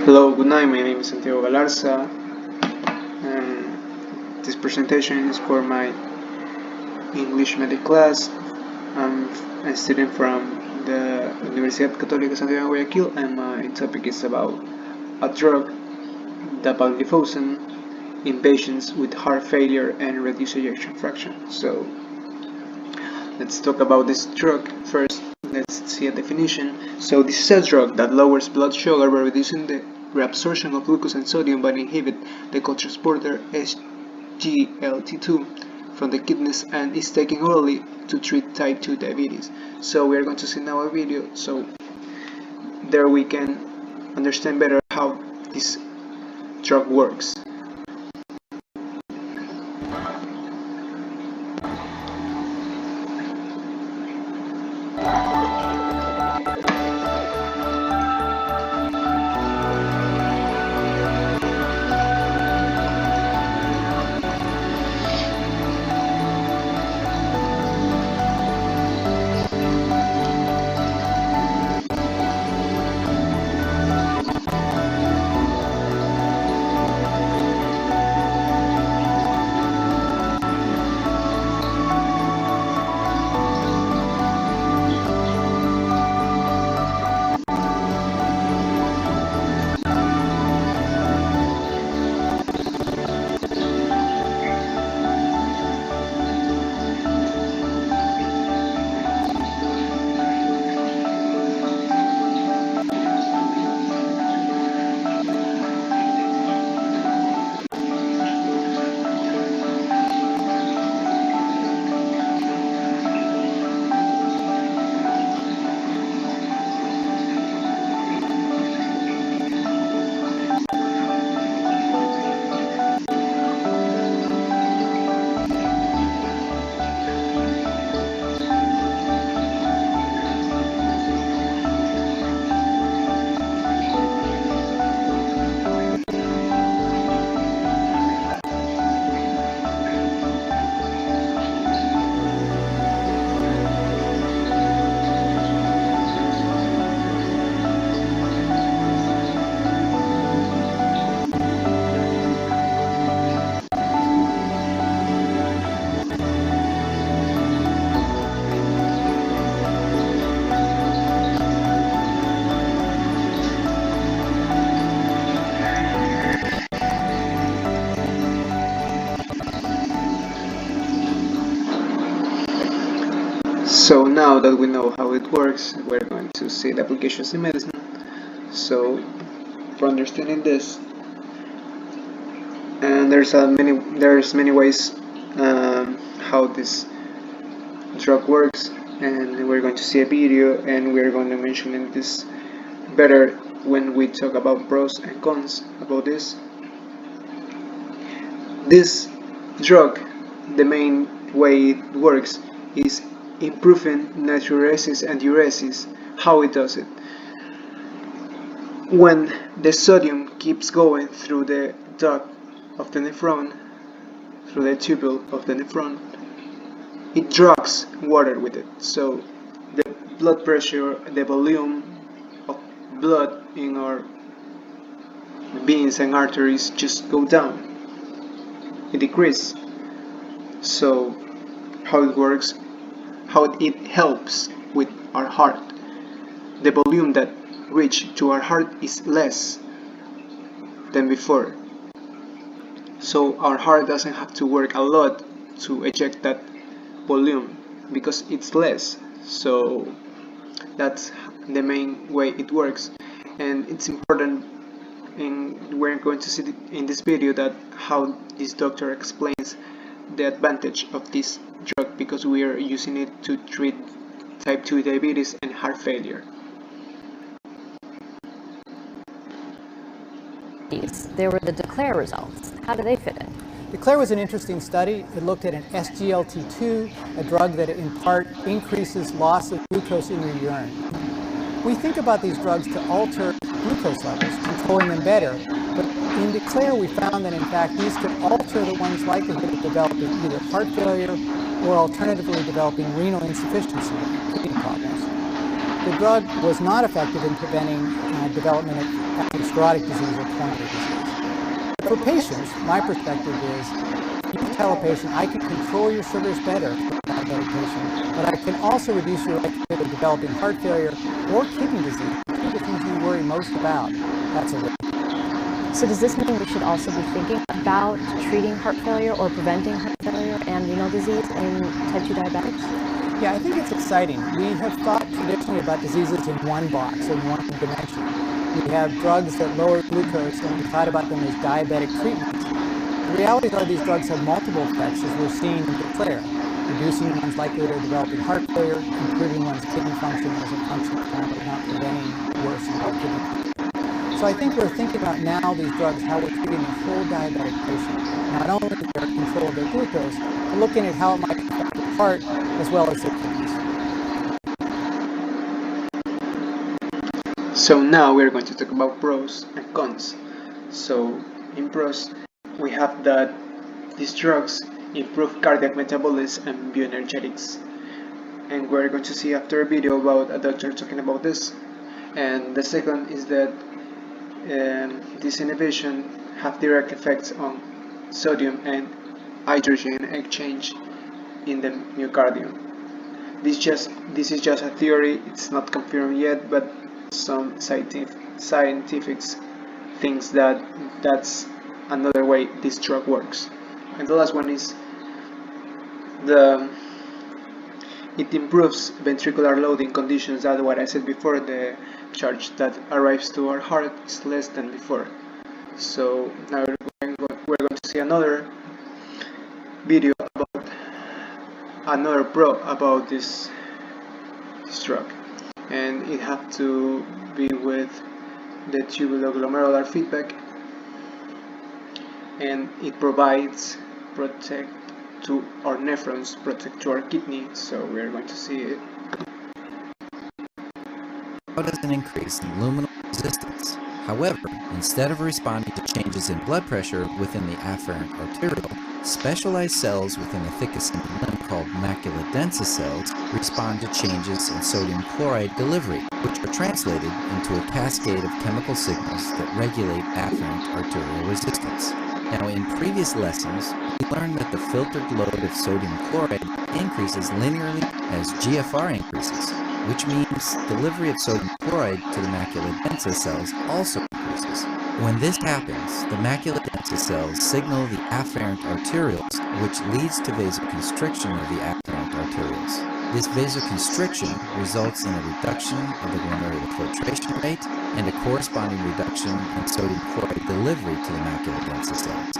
Hello, good night. My name is Santiago Galarza, and this presentation is for my English medic class. I'm a student from the Universidad Católica Santiago de Guayaquil, and my topic is about a drug, Dapagliflozin, in patients with heart failure and reduced ejection fraction. So let's talk about this drug first. Let's see a definition. So this is a drug that lowers blood sugar by reducing the reabsorption of glucose and sodium but inhibit the co-transporter SGLT2 from the kidneys and is taken orally to treat type 2 diabetes. So we are going to see now a video so there we can understand better how this drug works. So now that we know how it works, we're going to see the applications in medicine. So for understanding this, and there's many ways how this drug works, and we're going to see a video, and we're going to mention this better when we talk about pros and cons about this. This drug, the main way it works is improving natriuresis and diuresis. How it does it? When the sodium keeps going through the duct of the nephron, through the tubule of the nephron, it drags water with it. So the blood pressure, the volume of blood in our veins and arteries just go down. It decreases. So how it works, how it helps with our heart. The volume that reach to our heart is less than before. So our heart doesn't have to work a lot to eject that volume because it's less. So that's the main way it works, and it's important, and we're going to see in this video that how this doctor explains the advantage of this drug because we are using it to treat type 2 diabetes and heart failure. There were the DECLARE results. How do they fit in? DECLARE was an interesting study. It looked at an SGLT2, a drug that in part increases loss of glucose in your urine. We think about these drugs to alter glucose levels, controlling them better, but in DECLARE we found that in fact these could alter the one's likelihood of developing either heart failure or alternatively developing renal insufficiency, kidney problems. the drug was not effective in preventing development of atherosclerotic disease or coronary disease. But for patients, my perspective is, you tell a patient, I can control your sugars better for a diabetic patient, but I can also reduce your likelihood of developing heart failure or kidney disease, two of the things you worry most about. That's a win. So does this mean we should also be thinking about treating heart failure or preventing heart failure and renal disease in type 2 diabetics? Yeah, I think it's exciting. We have thought traditionally about diseases in one box, in one dimension. We have drugs that lower glucose, and we thought about them as diabetic treatments. The realities are these drugs have multiple effects, as we're seeing in DECLARE, reducing one's likelihood of developing heart failure, improving one's kidney function as a function of time, but not preventing worsening of kidney function. So I think we're thinking about now these drugs, how we're treating a whole diabetic patient, not only their control of their glucose, but looking at how it might affect their heart as well as their kidneys. So now we're going to talk about pros and cons. So in pros, we have that these drugs improve cardiac metabolism and bioenergetics, and we're going to see after a video about a doctor talking about this. And the second is that this inhibition have direct effects on sodium and hydrogen exchange in the myocardium. This is just a theory, it's not confirmed yet, but some scientists thinks that that's another way this drug works. And the last one is it improves ventricular loading conditions. That's what I said before, the charge that arrives to our heart is less than before. So now we're going to see another video about another pro about this drug, and it have to be with the tubuloglomerular feedback, and it provides protect to our nephrons, protect to our kidney. So we're going to see it. How does an increase in luminal resistance? However, instead of responding to changes in blood pressure within the afferent arteriole, specialized cells within the thickest limb called macula densa cells respond to changes in sodium chloride delivery, which are translated into a cascade of chemical signals that regulate afferent arterial resistance. Now, in previous lessons, we learned that the filtered load of sodium chloride increases linearly as GFR increases, which means delivery of sodium chloride to the macula densa cells also increases. When this happens, the macula densa cells signal the afferent arterioles, which leads to vasoconstriction of the afferent arterioles. This vasoconstriction results in a reduction of the glomerular filtration rate and a corresponding reduction in sodium chloride delivery to the macula densa cells.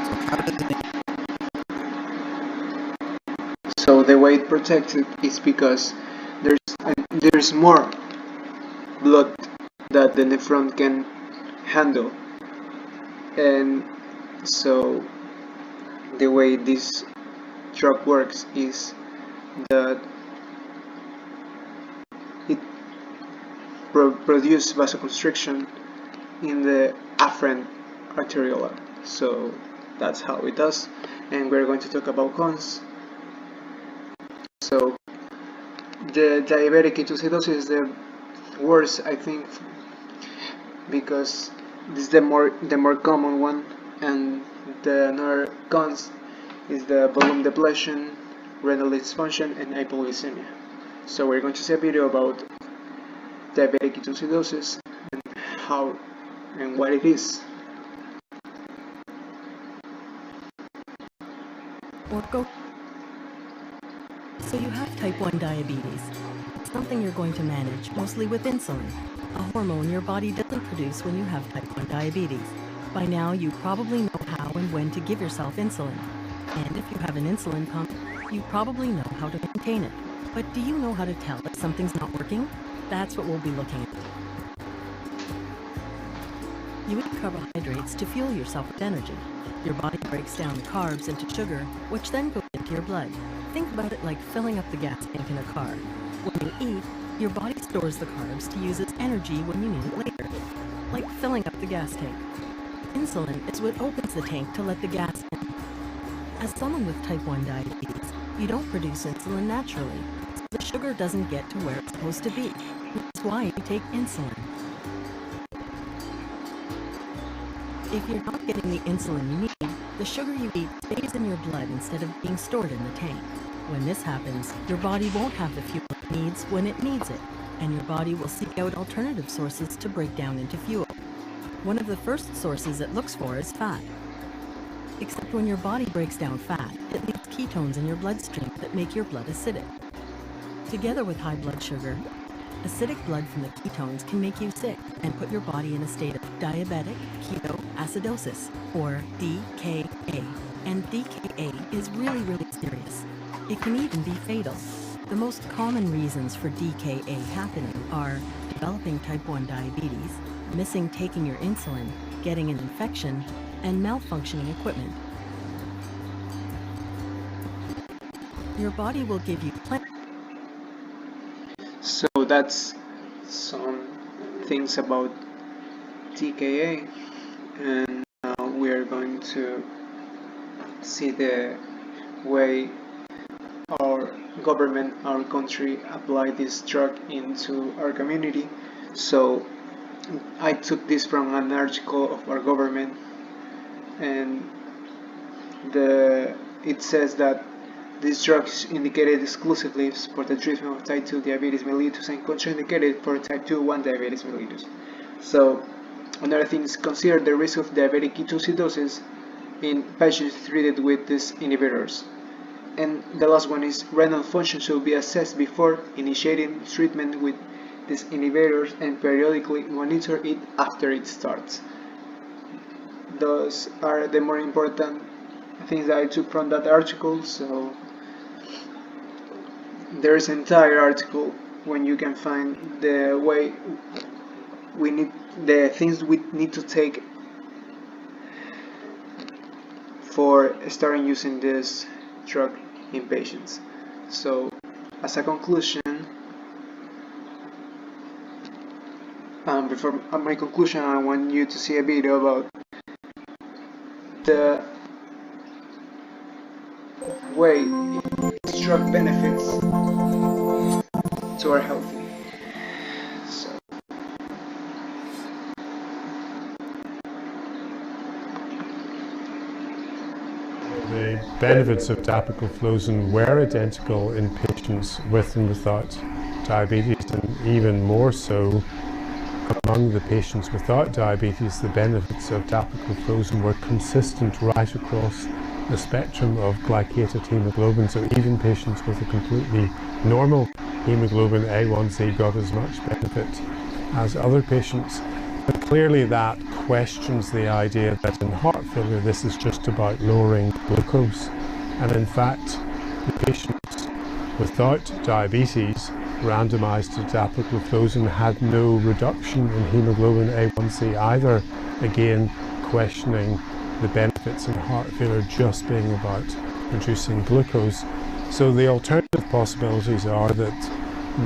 So how does it So the way it protects it is because there's more blood that the nephron can handle, and so the way this drug works is that it produces vasoconstriction in the afferent arteriola. So that's how it does, and we're going to talk about cons. So the diabetic ketoacidosis is the worst, I think, because this is the more common one, and the another cons is the volume depletion, renal dysfunction, and hypoglycemia. So we're going to see a video about diabetic ketoacidosis and how and what it is. So you have type 1 diabetes. It's something you're going to manage, mostly with insulin, a hormone your body doesn't produce when you have type 1 diabetes. By now, you probably know how and when to give yourself insulin. And if you have an insulin pump, you probably know how to maintain it. But do you know how to tell if something's not working? That's what we'll be looking at. You eat carbohydrates to fuel yourself with energy. Your body breaks down carbs into sugar, which then goes into your blood. Think about it like filling up the gas tank in a car. When you eat, your body stores the carbs to use as energy when you need it later, like filling up the gas tank. Insulin is what opens the tank to let the gas in. As someone with type 1 diabetes, you don't produce insulin naturally, so the sugar doesn't get to where it's supposed to be. That's why you take insulin. If you're not getting the insulin you need, the sugar you eat stays in your blood instead of being stored in the tank. When this happens, your body won't have the fuel it needs when it needs it, and your body will seek out alternative sources to break down into fuel. One of the first sources it looks for is fat. Except when your body breaks down fat, it leaves ketones in your bloodstream that make your blood acidic. Together with high blood sugar, acidic blood from the ketones can make you sick and put your body in a state of diabetic ketoacidosis, or DKA. And DKA is really, really serious. It can even be fatal. The most common reasons for DKA happening are developing type 1 diabetes, missing taking your insulin, getting an infection, and malfunctioning equipment. Your body will give you plenty. So that's some things about DKA, and now we are going to see the way our government, our country apply this drug into our community. So I took this from an article of our government, and it says that this drug is indicated exclusively for the treatment of type 2 diabetes mellitus and contraindicated for type 1 diabetes mellitus. So another thing is consider the risk of diabetic ketoacidosis in patients treated with these inhibitors. And the last one is renal function should be assessed before initiating treatment with these inhibitors and periodically monitor it after it starts. Those are the more important things that I took from that article. So there is an entire article when you can find the way we need, the things we need to take for starting using this drug in patients. So as a conclusion, before my conclusion, I want you to see a video about the way this drug benefits to our health. So the benefits of dapagliflozin were identical in patients with and without diabetes, and even more so among the patients without diabetes. The benefits of dapagliflozin were consistent right across the spectrum of glycated hemoglobin, so even patients with a completely normal hemoglobin A1C got as much benefit as other patients. But clearly that questions the idea that in heart failure this is just about lowering glucose, and in fact the patients without diabetes randomized to dapagliflozin had no reduction in hemoglobin A1C either, again questioning the benefits in heart failure just being about reducing glucose. So the alternative possibilities are that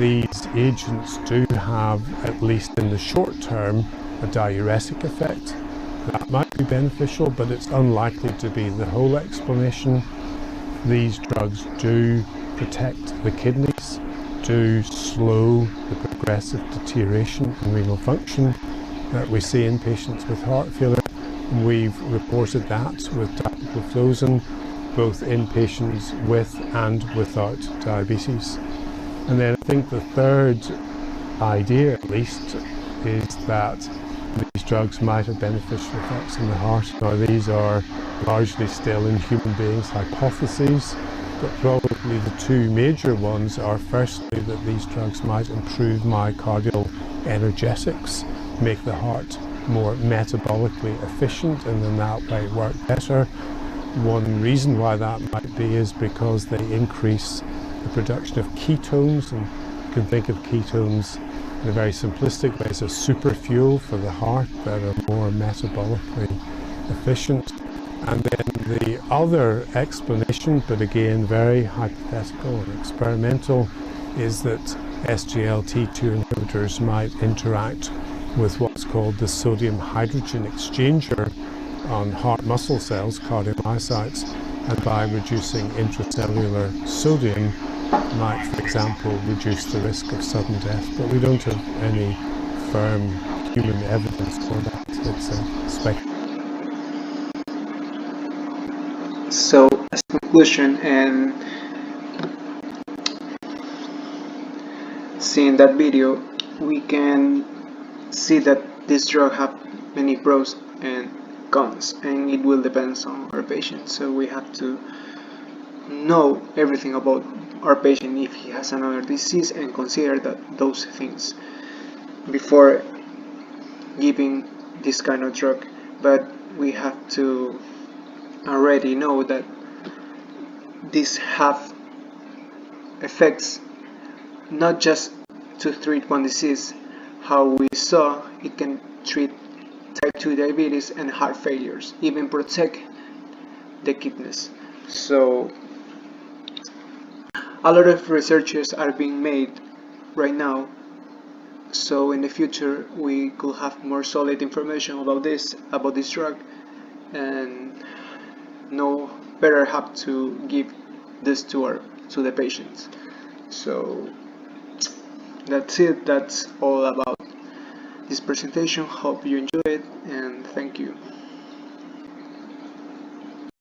these agents do have, at least in the short term, a diuretic effect. That might be beneficial, but it's unlikely to be the whole explanation. These drugs do protect the kidneys, do slow the progressive deterioration in renal function that we see in patients with heart failure. We've reported that with dapagliflozin, both in patients with and without diabetes. And then I think the third idea, at least, is that these drugs might have beneficial effects in the heart. Now, these are largely still in human beings hypotheses, but probably the two major ones are firstly that these drugs might improve myocardial energetics, make the heart more metabolically efficient, and in that way work better. One reason why that might be is because they increase the production of ketones, and you can think of ketones in a very simplistic way as a super fuel for the heart that are more metabolically efficient. And then the other explanation, but again very hypothetical and experimental, is that SGLT2 inhibitors might interact with what's called the sodium hydrogen exchanger on heart muscle cells, cardiomyocytes, and by reducing intracellular sodium, might, for example, reduce the risk of sudden death, but we don't have any firm human evidence for that. It's a speculation. So, as a conclusion, and seeing that video, we can see that this drug have many pros and cons, and it will depend on our patient. So we have to know everything about our patient if he has another disease and consider those things before giving this kind of drug. But we have to already know that these have effects not just to treat one disease. How we saw, it can treat type 2 diabetes and heart failures, even protect the kidneys. So a lot of researches are being made right now, so in the future we could have more solid information about this drug, and know better how to give this to the patients. So that's it. That's all about this presentation. Hope you enjoy it, and thank you.